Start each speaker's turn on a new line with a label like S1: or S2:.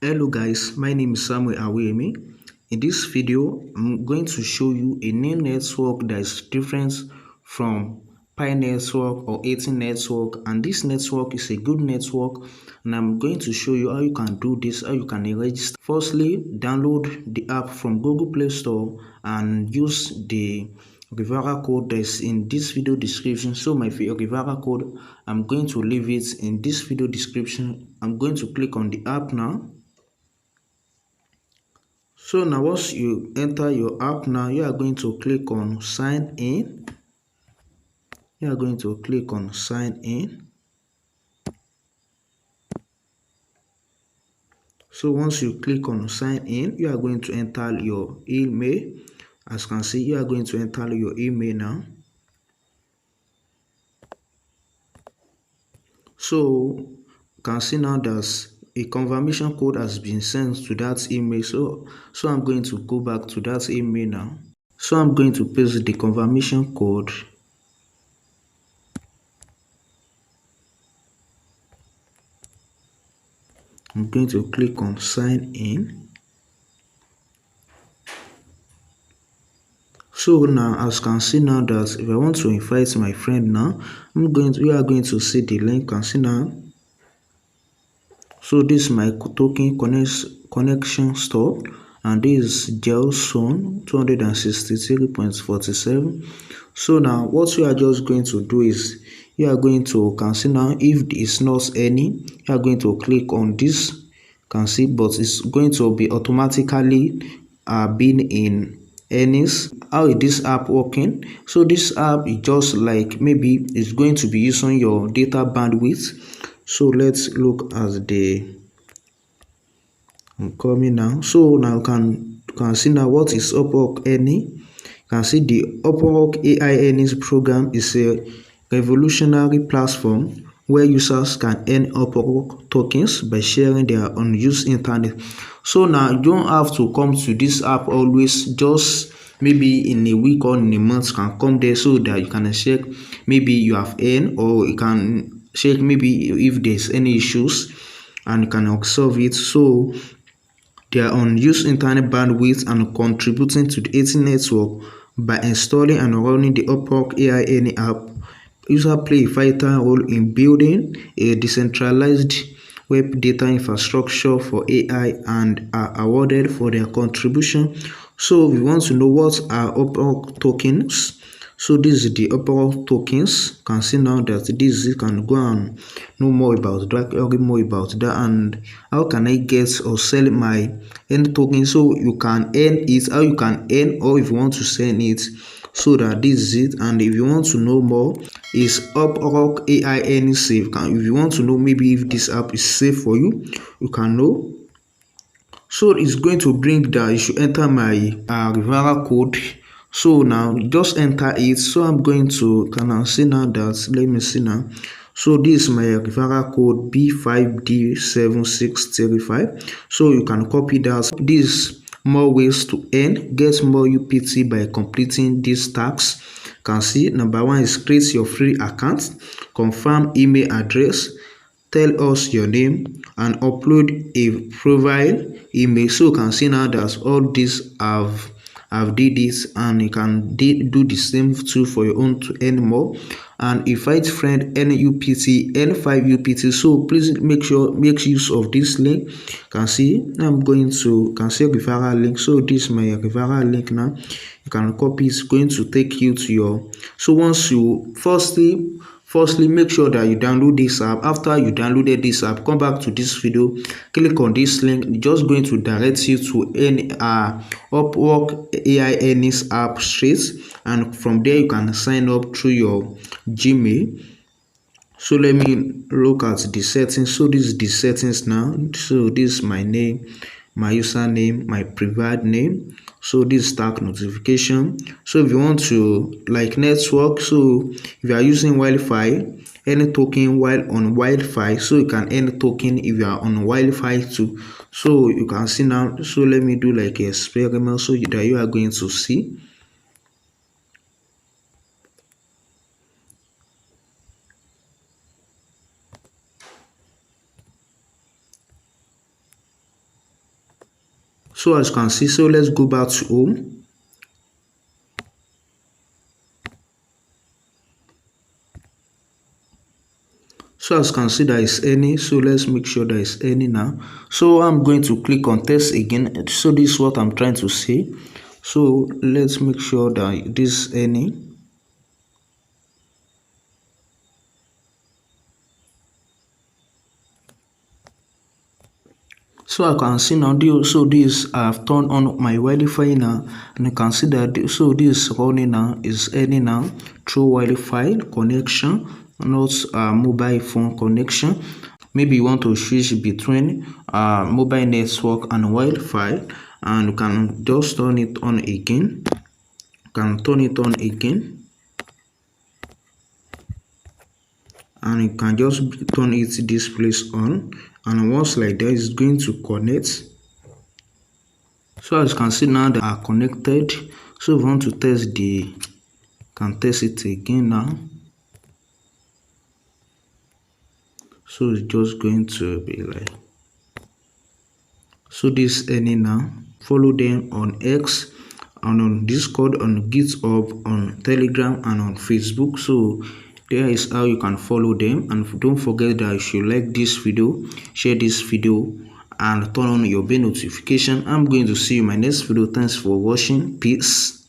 S1: Hello guys, my name is Samuel Awemi. In this video, I'm going to show you a new network that is different from Pi network or 18 network, and this network is a good network, and I'm going to show you how you can do this, how you can register. Firstly, download the app from Google Play Store and use the referral code that is in this video description. So my referral code, I'm going to leave it in this video description. I'm going to click on the app now. So now once you enter your app now, you are going to click on sign in. You are going to click on sign in. So once you click on sign in, you are going to enter your email. As you can see, you are going to enter your email now. So you can see now that a confirmation code has been sent to that email. So I'm going to go back to that email now. So I'm going to paste the confirmation code. I'm going to click on sign in. So now, as you can see now that if I want to invite my friend now, we are going to see the link. Can see now. So this is my token connection store, and this is gel zone 263.47. So now what you are just going to do is you are going to can see now if it's not any, you are going to click on this. Can see, but it's going to be automatically being in earnings. How is this app working? So this app is just like maybe it's going to be using your data bandwidth. So let's look at the coming now. So now you can see now what is Uprock earning. You can see the Uprock AI Earnings program is a revolutionary platform where users can earn Uprock tokens by sharing their unused internet. So now you don't have to come to this app always, just maybe in a week or in a month you can come there so that you can check maybe you have earned, or you can check maybe if there's any issues and you can solve it. So they are on use internet bandwidth and contributing to the 18 network by installing and running the Uprock AI Earning app. Users play a vital role in building a decentralized web data infrastructure for AI and are awarded for their contribution. So we want to know what are Uprock tokens. So this is the Uprock tokens. You can see now that this you can go and know more about that, and how can I get or sell my any token. So you can earn it, how you can earn, or if you want to sell it. So that this is it. And if you want to know more, is Uprock AI Earning safe? If you want to know maybe if this app is safe for you, you can know. So it's going to bring that you should enter my referral code. So now just enter it. So I'm going to see now that, let me see now. So this is my referral code B5D7635. So you can copy that. This more ways to earn, get more UPT by completing these tasks. Can see number one is create your free account, confirm email address, tell us your name, and upload a profile image. So you can see now that all these have did this, and you can do the same too for your own to earn more. And invite friend, earn UPT, earn 5 UPT. So please make use of this link. Can see I'm going to see referral link. So this is my referral link now. You can copy. It's going to take you to your. So once you firstly make sure that you download this app. After you downloaded this app, come back to this video, click on this link. It's just going to direct you to any Uprock AI Earnings app straight, and from there you can sign up through your Gmail. So let me look at the settings. So this is the settings now. So this is my name, my username, my private name. So this is tag notification. So if you want to like network, so if you are using Wi-Fi, any token while on Wi-Fi, so you can earn token if you are on Wi-Fi too. So you can see now. So let me do like an experiment so that you are going to see. So as you can see, so let's go back to home. So as you can see, there is any. So let's make sure there is any now. So I'm going to click on test again. So this is what I'm trying to say. So let's make sure that this any. So I can see now, so this I have turned on my Wi-Fi now, and you can see that so this running now is any now through Wi-Fi connection, not mobile phone connection. Maybe you want to switch between mobile network and Wi-Fi, and you can just turn it on again. You can turn it on again. And you can just turn it this place on, and once like that, it's going to connect. So as you can see now, they are connected. So if you want to test can test it again now. So it's just going to be like, so this any now. Follow them on X and on Discord, on GitHub, on Telegram, and on Facebook. So there is how you can follow them. And don't forget that if you like this video, share this video and turn on your bell notification. I'm going to see you in my next video. Thanks for watching. Peace.